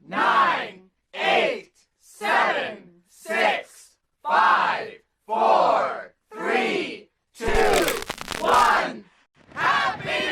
9, 8, 7, 6, 5, 4, 3, 2, 1. Happy New Year!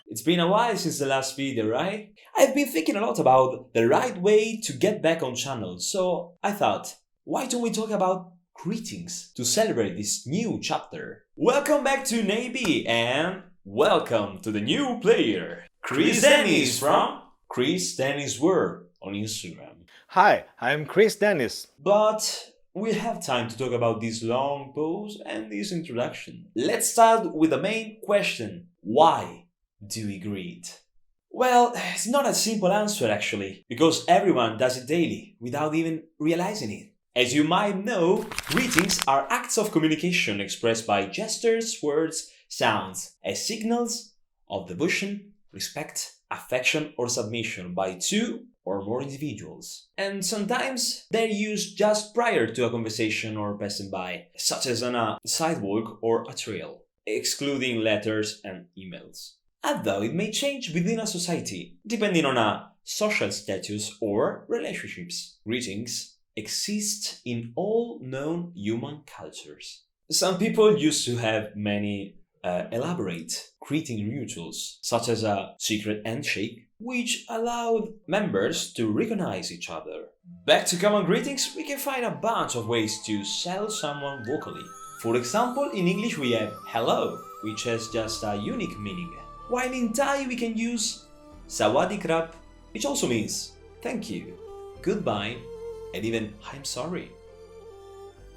It's been a while since the last video, right? I've been thinking a lot about the right way to get back on channel, so I thought, why don't we talk about greetings to celebrate this new chapter? Welcome back to Naybe and welcome to the new player, Chris DENIS from Chris DENIS World on Instagram. Hi, I'm Chris DENIS. But we'll have time to talk about this long pause and this introduction. Let's start with the main question. Why do we greet? Well, it's not a simple answer actually, because everyone does it daily without even realizing it. As you might know, greetings are acts of communication expressed by gestures, words, sounds, as signals of devotion, respect, affection, or submission by two or more individuals. And sometimes they're used just prior to a conversation or passing by, such as on a sidewalk or a trail, excluding letters and emails. Although it may change within a society, depending on a social status or relationships. Greetings exist in all known human cultures. Some people used to have many elaborate greeting rituals, such as a secret handshake, which allowed members to recognize each other. Back to common greetings, we can find a bunch of ways to salute someone vocally. For example, in English we have hello, which has just a unique meaning, while in Thai we can use sawadee krap, which also means thank you, goodbye, and even I'm sorry.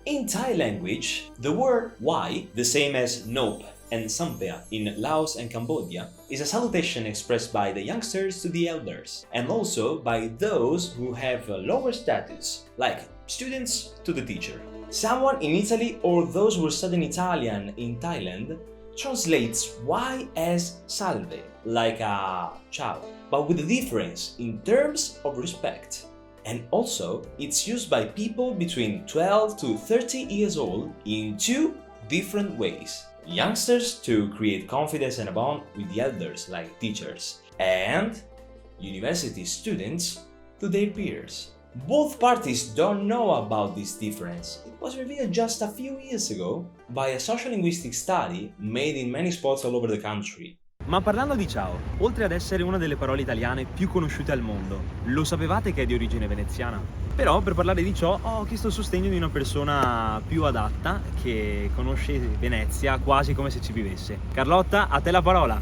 In Thai language, the word wai, the same as nope and sampea in Laos and Cambodia, is a salutation expressed by the youngsters to the elders, and also by those who have a lower status, like students to the teacher. Someone in Italy or those who are studying Italian in Thailand translates why as salve, like a ciao, but with a difference in terms of respect. And also, it's used by people between 12 to 30 years old in two different ways. Youngsters to create confidence and a bond with the elders, like teachers, and university students to their peers. Both parties don't know about this difference. It was revealed just a few years ago by a sociolinguistic study made in many spots all over the country. Ma parlando di ciao, oltre ad essere una delle parole italiane più conosciute al mondo, lo sapevate che è di origine veneziana? Però per parlare di ciò ho chiesto il sostegno di una persona più adatta che conosce Venezia quasi come se ci vivesse. Carlotta, a te la parola!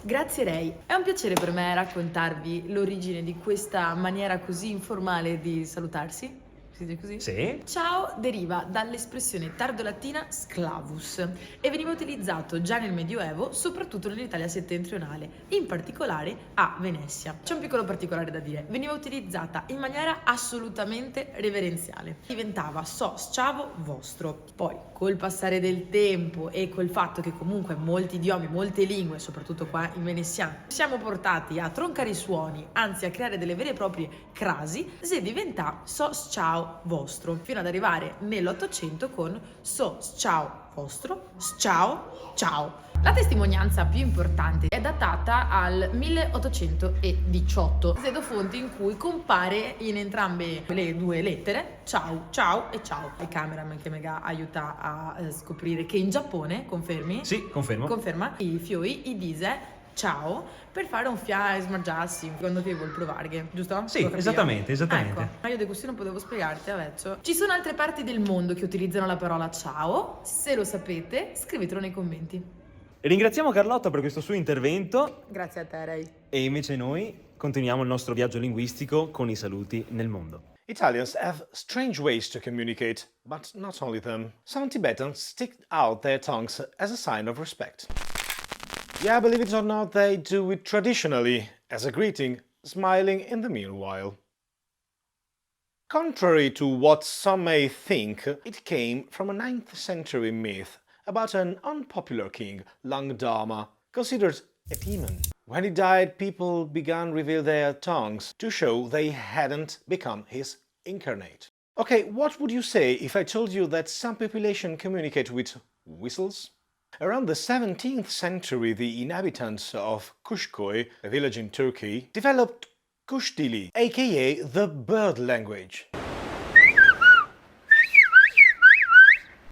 Grazie Ray, è un piacere per me raccontarvi l'origine di questa maniera così informale di salutarsi. Si dice così? Sì. Ciao deriva dall'espressione tardolatina sclavus e veniva utilizzato già nel Medioevo, soprattutto nell'Italia settentrionale, in particolare a Venezia. C'è un piccolo particolare da dire, veniva utilizzata in maniera assolutamente reverenziale. Diventava so sciavo vostro. Poi, col passare del tempo e col fatto che comunque molti idiomi, molte lingue, soprattutto qua in veneziano, siamo portati a troncare i suoni, anzi a creare delle vere e proprie crasi, si diventa so sciavo vostro, fino ad arrivare nell'800 con so ciao vostro, ciao ciao. La testimonianza più importante è datata al 1818. Vedo fonti in cui compare in entrambe le due lettere ciao, ciao e ciao. Il cameraman che mega aiuta a scoprire che in Giappone, confermi? Sì, confermo. Conferma, i fioi, i dise ciao per fare un fia e smargiarsi quando ti vuol provare, giusto? Sì, esattamente. Ecco, ma io di questo non potevo spiegarti adesso. Ci sono altre parti del mondo che utilizzano la parola ciao. Se lo sapete, scrivetelo nei commenti. Ringraziamo Carlotta per questo suo intervento. Grazie a te, Ray. E invece noi continuiamo il nostro viaggio linguistico con i saluti nel mondo. Italians have strange ways to communicate, but not only them. Some Tibetans stick out their tongues as a sign of respect. Yeah, believe it or not, they do it traditionally, as a greeting, smiling in the meanwhile. Contrary to what some may think, it came from a 9th century myth about an unpopular king, Langdama, considered a demon. When he died, people began to reveal their tongues to show they hadn't become his incarnate. Okay, what would you say if I told you that some population communicate with whistles? Around the 17th century, the inhabitants of Kuşköy, a village in Turkey, developed Kuş dili, aka the bird language.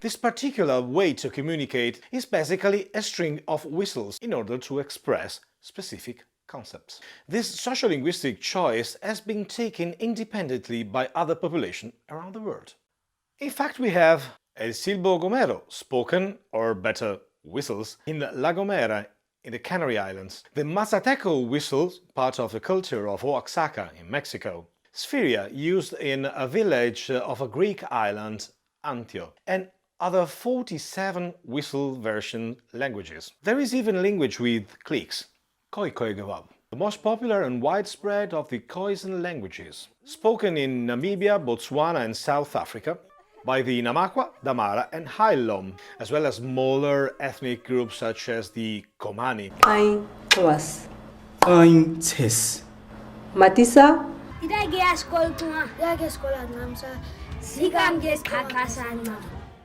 This particular way to communicate is basically a string of whistles in order to express specific concepts. This sociolinguistic choice has been taken independently by other populations around the world. In fact, we have El Silbo Gomero, spoken, or better, whistles, in La Gomera in the Canary Islands. The Mazateco whistle, part of the culture of Oaxaca in Mexico. Spheria, used in a village of a Greek island, Antio. And other 47 whistle version languages. There is even language with clicks, Khoekhoegowab, the most popular and widespread of the Khoisan languages, spoken in Namibia, Botswana and South Africa by the Namakwa, Damara and Hailom, as well as smaller ethnic groups such as the Komani. Ein was. Ein tes. Matisa.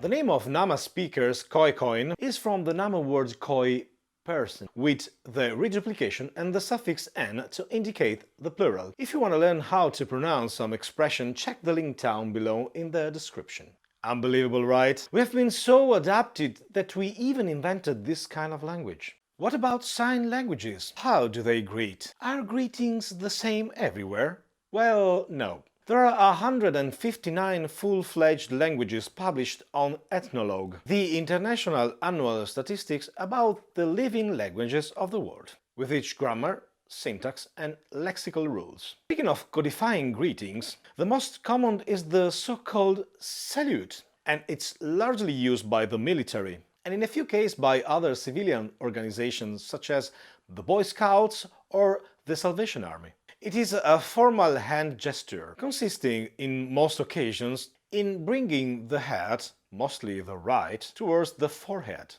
The name of Nama speakers, Khoekhoen, is from the Nama word Khoi, person, with the reduplication and the suffix n to indicate the plural. If you want to learn how to pronounce some expression, check the link down below in the description. Unbelievable, right? We have been so adapted that we even invented this kind of language. What about sign languages? How do they greet? Are greetings the same everywhere? Well, no. There are 159 full-fledged languages published on Ethnologue, the international annual statistics about the living languages of the world, with each grammar, syntax and lexical rules. Speaking of codifying greetings, the most common is the so-called salute, and it's largely used by the military, and in a few cases by other civilian organizations such as the Boy Scouts or the Salvation Army. It is a formal hand gesture, consisting in most occasions in bringing the head, mostly the right, towards the forehead.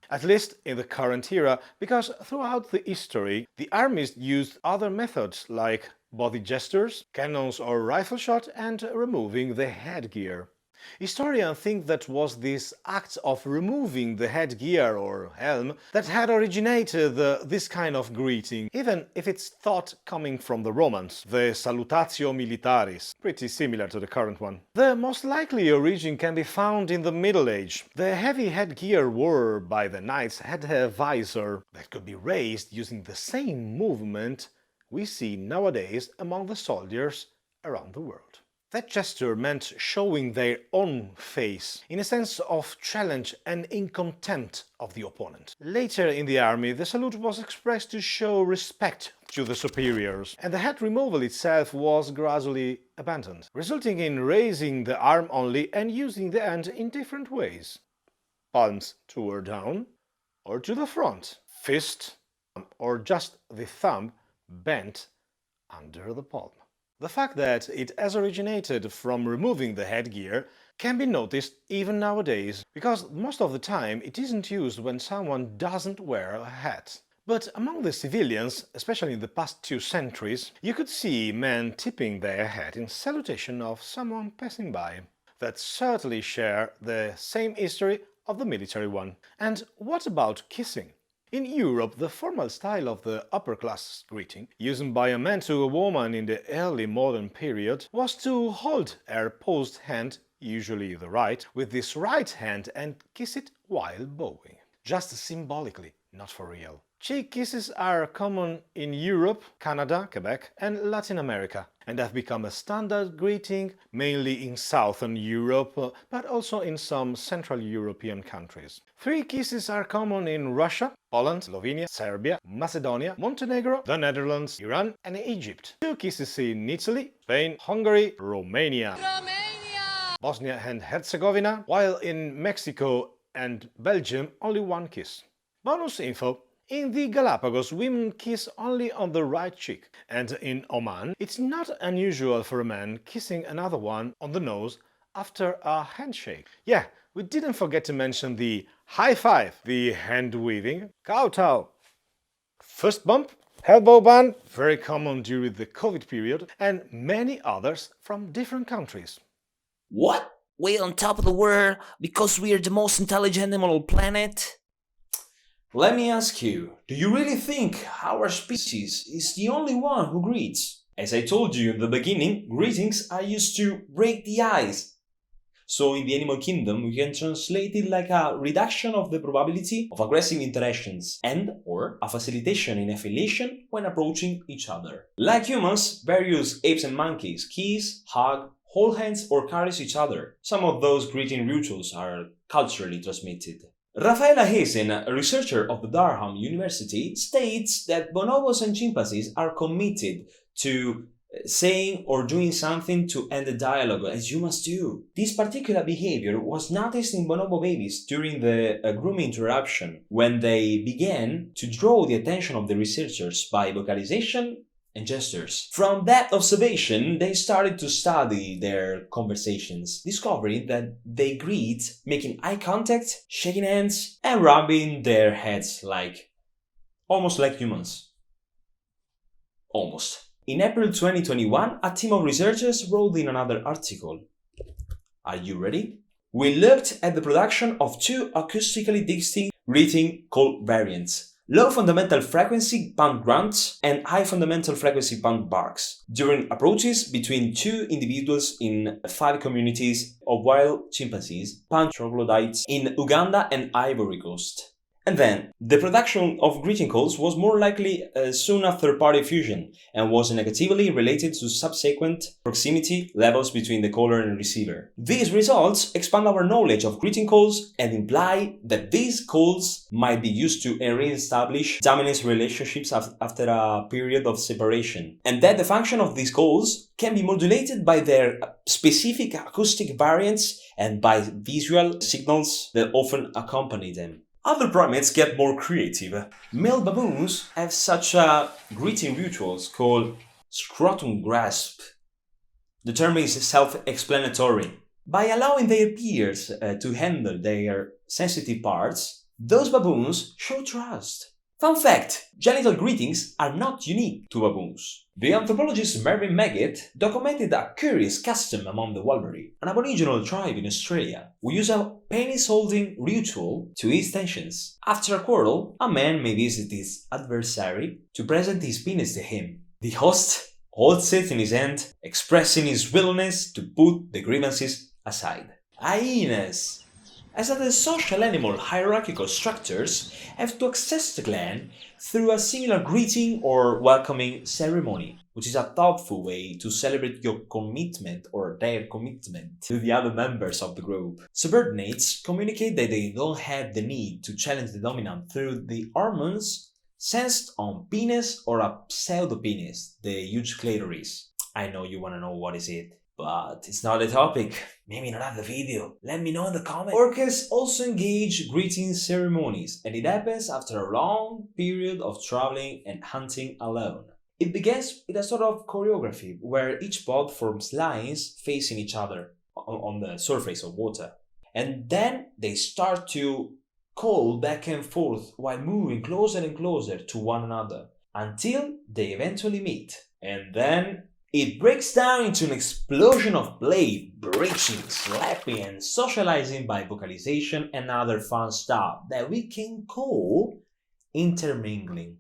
At least in the current era, because throughout the history, the armies used other methods like body gestures, cannons or rifle shot, and removing the headgear. Historians think that was this act of removing the headgear or helm that had originated this kind of greeting, even if it's thought coming from the Romans, the salutatio militaris, pretty similar to the current one. The most likely origin can be found in the Middle Age. The heavy headgear worn by the knights had a visor that could be raised using the same movement we see nowadays among the soldiers around the world. That gesture meant showing their own face, in a sense of challenge and in contempt of the opponent. Later in the army, the salute was expressed to show respect to the superiors, and the head removal itself was gradually abandoned, resulting in raising the arm only and using the hand in different ways. Palms toward down or to the front, fist or just the thumb bent under the palm. The fact that it has originated from removing the headgear can be noticed even nowadays, because most of the time it isn't used when someone doesn't wear a hat. But among the civilians, especially in the past 2 centuries, you could see men tipping their hat in salutation of someone passing by. That certainly share the same history of the military one. And what about kissing? In Europe, the formal style of the upper-class greeting, used by a man to a woman in the early modern period, was to hold her posed hand, usually the right, with this right hand and kiss it while bowing. Just symbolically, not for real. Cheek kisses are common in Europe, Canada, Quebec, and Latin America, and have become a standard greeting mainly in Southern Europe, but also in some Central European countries. 3 kisses are common in Russia, Poland, Slovenia, Serbia, Macedonia, Montenegro, the Netherlands, Iran, and Egypt. 2 kisses in Italy, Spain, Hungary, Romania, Bosnia and Herzegovina, while in Mexico and Belgium only 1 kiss. Bonus info. In the Galapagos, women kiss only on the right cheek, and in Oman, it's not unusual for a man kissing another one on the nose after a handshake. Yeah, we didn't forget to mention the high five, the hand waving, kowtow, fist bump, elbow band, very common during the COVID period, and many others from different countries. What? We're on top of the world because we're the most intelligent animal on the planet? Let me ask you, do you really think our species is the only one who greets? As I told you in the beginning, greetings are used to break the ice. So in the animal kingdom, we can translate it like a reduction of the probability of aggressive interactions and/or a facilitation in affiliation when approaching each other. Like humans, various apes and monkeys kiss, hug, hold hands or caress each other. Some of those greeting rituals are culturally transmitted. Rafaela Hazen, a researcher of the Durham University, states that bonobos and chimpanzees are committed to saying or doing something to end the dialogue, as humans do. This particular behavior was noticed in bonobo babies during the grooming interruption, when they began to draw the attention of the researchers by vocalization and gestures. From that observation, they started to study their conversations, discovering that they greet, making eye contact, shaking hands, and rubbing their heads almost like humans. Almost. In April 2021, a team of researchers wrote in another article. Are you ready? We looked at the production of two acoustically distinct greeting call variants: low fundamental frequency punt grunts and high fundamental frequency punt barks during approaches between two individuals in 5 communities of wild chimpanzees, punt troglodytes, in Uganda and Ivory Coast. And then, the production of greeting calls was more likely soon after party fusion and was negatively related to subsequent proximity levels between the caller and receiver. These results expand our knowledge of greeting calls and imply that these calls might be used to re-establish dominance relationships after a period of separation, and that the function of these calls can be modulated by their specific acoustic variants and by visual signals that often accompany them. Other primates get more creative. Male baboons have such greeting rituals called scrotum grasp. The term is self-explanatory. By allowing their peers to handle their sensitive parts, those baboons show trust. Fun fact, genital greetings are not unique to baboons. The anthropologist Mervyn Meggit documented a curious custom among the Warlpiri, an aboriginal tribe in Australia, who use a penis-holding ritual to ease tensions. After a quarrel, a man may visit his adversary to present his penis to him. The host holds it in his hand, expressing his willingness to put the grievances aside. Hyenas, as other social animal hierarchical structures, have to access the clan through a similar greeting or welcoming ceremony, which is a thoughtful way to celebrate your commitment or their commitment to the other members of the group. Subordinates communicate that they don't have the need to challenge the dominant through the hormones sensed on penis or a pseudopenis, the huge clitoris. I know you want to know what is it. But it's not the topic. Maybe in another video. Let me know in the comments. Orcas also engage greeting ceremonies, and it happens after a long period of traveling and hunting alone. It begins with a sort of choreography where each pod forms lines facing each other on the surface of water. And then they start to call back and forth while moving closer and closer to one another until they eventually meet. And then it breaks down into an explosion of play, breaching, slapping, and socializing by vocalization and other fun stuff that we can call intermingling.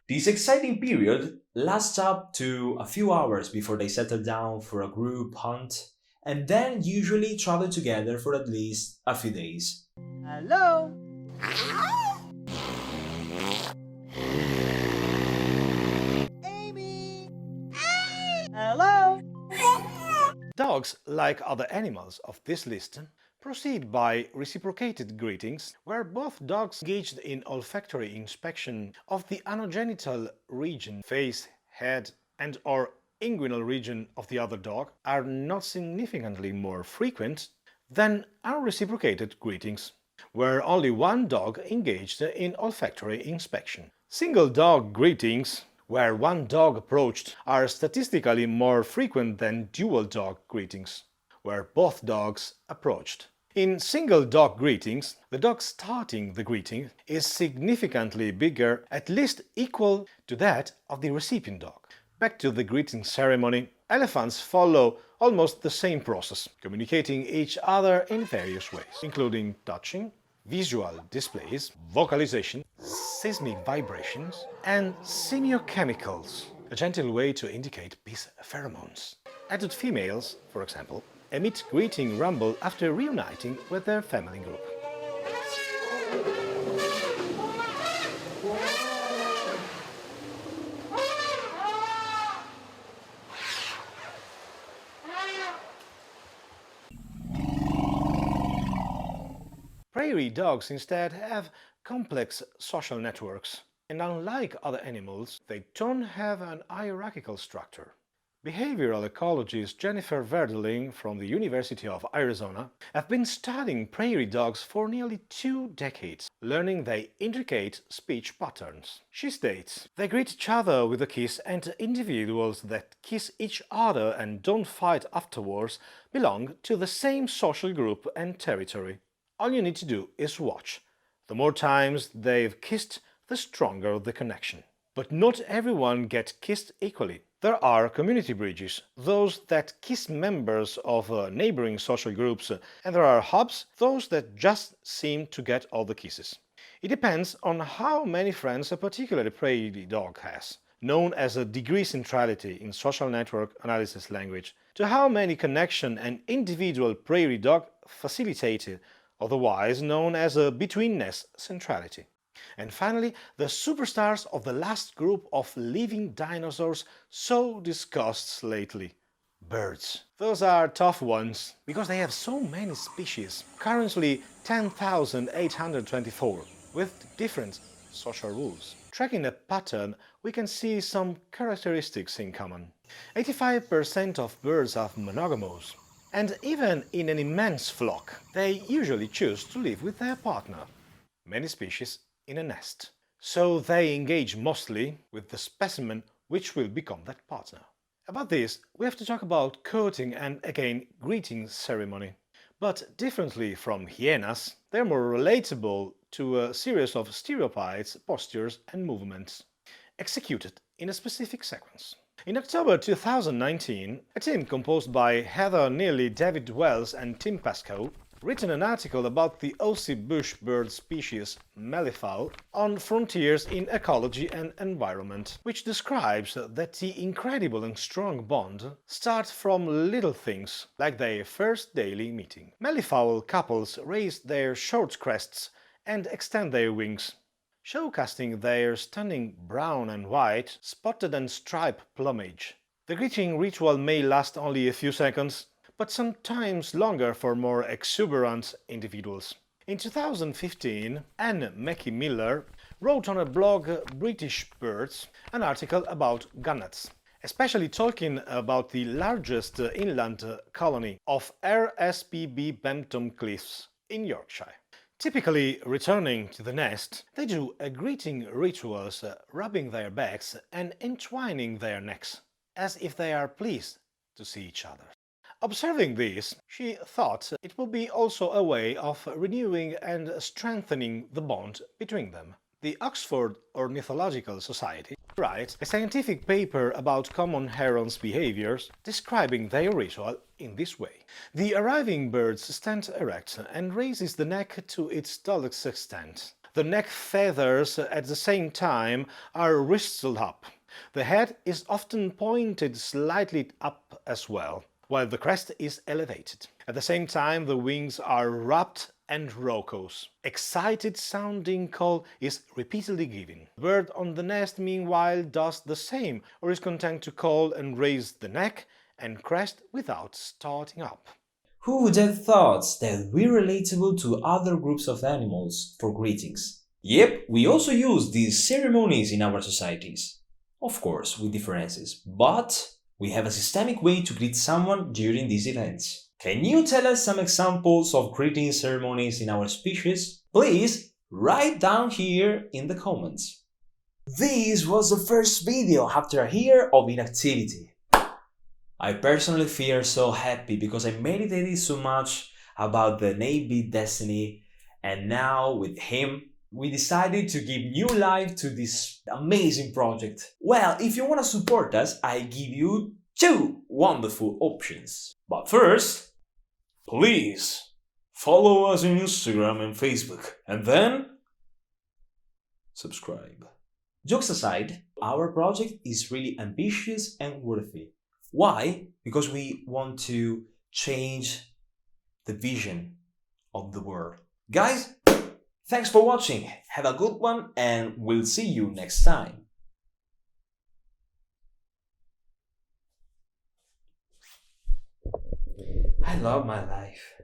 This exciting period lasts up to a few hours before they settle down for a group hunt and then usually travel together for at least a few days. Hello? Amy? Hello? Dogs, like other animals of this list, proceed by reciprocated greetings, where both dogs engaged in olfactory inspection of the anogenital region, face, head, and or inguinal region of the other dog are not significantly more frequent than unreciprocated greetings, where only one dog engaged in olfactory inspection. Single dog greetings, where one dog approached, are statistically more frequent than dual dog greetings, where both dogs approached. In single dog greetings, the dog starting the greeting is significantly bigger, at least equal to that of the recipient dog. Back to the greeting ceremony, elephants follow almost the same process, communicating each other in various ways, including touching, visual displays, vocalization, seismic vibrations, and semiochemicals, a gentle way to indicate peace pheromones. Adult females, for example, emit greeting rumble after reuniting with their family group. Prairie dogs instead have complex social networks, and unlike other animals, they don't have an hierarchical structure. Behavioral ecologist Jennifer Verdeling from the University of Arizona have been studying prairie dogs for nearly 2 decades, learning their intricate speech patterns. She states, "They greet each other with a kiss, and individuals that kiss each other and don't fight afterwards belong to the same social group and territory. All you need to do is watch. The more times they've kissed, the stronger the connection." But not everyone gets kissed equally. There are community bridges, those that kiss members of neighboring social groups, and there are hubs, those that just seem to get all the kisses. It depends on how many friends a particular prairie dog has, known as a degree centrality in social network analysis language, to how many connection an individual prairie dog facilitated, otherwise known as a betweenness centrality. And finally, the superstars of the last group of living dinosaurs so discussed lately. Birds. Those are tough ones, because they have so many species, currently 10,824, with different social rules. Tracking a pattern, we can see some characteristics in common. 85% of birds are monogamous, and even in an immense flock, they usually choose to live with their partner. Many species in a nest. So they engage mostly with the specimen which will become that partner. About this, we have to talk about courting and again greeting ceremony. But differently from hyenas, they are more relatable to a series of stereotypes, postures and movements, executed in a specific sequence. In October 2019, a team composed by Heather Neely, David Wells and Tim Pascoe written an article about the Aussie bush bird species Mellifowl on Frontiers in Ecology and Environment, which describes that the incredible and strong bond starts from little things, like their first daily meeting. Mellifowl couples raise their short crests and extend their wings, showcasing their stunning brown and white, spotted and striped plumage. The greeting ritual may last only a few seconds, but sometimes longer for more exuberant individuals. In 2015, Anne Mackey-Miller wrote on her blog British Birds an article about gannets, especially talking about the largest inland colony of RSPB Bampton Cliffs in Yorkshire. Typically returning to the nest, they do a greeting rituals, rubbing their backs and entwining their necks, as if they are pleased to see each other. Observing this, she thought it would be also a way of renewing and strengthening the bond between them. The Oxford Ornithological Society writes a scientific paper about common herons' behaviors, describing their ritual in this way. The arriving bird stands erect and raises the neck to its dullest extent. The neck feathers at the same time are wristled up. The head is often pointed slightly up as well, while the crest is elevated. At the same time, the wings are wrapped and rocose. Excited sounding call is repeatedly given. The bird on the nest meanwhile does the same, or is content to call and raise the neck and crest without starting up. Who would have thought that we're relatable to other groups of animals for greetings? Yep, we also use these ceremonies in our societies. Of course, with differences, but we have a systemic way to greet someone during these events. Can you tell us some examples of greeting ceremonies in our species? Please write down here in the comments. This was the first video after a year of inactivity. I personally feel so happy because I meditated so much about the navy destiny, and now with him we decided to give new life to this amazing project. Well, if you want to support us, I give you 2 wonderful options. But first, please follow us on Instagram and Facebook, and then subscribe. Jokes aside, our project is really ambitious and worthy. Why? Because we want to change the vision of the world. Guys, thanks for watching. Have a good one, and we'll see you next time. I love my life.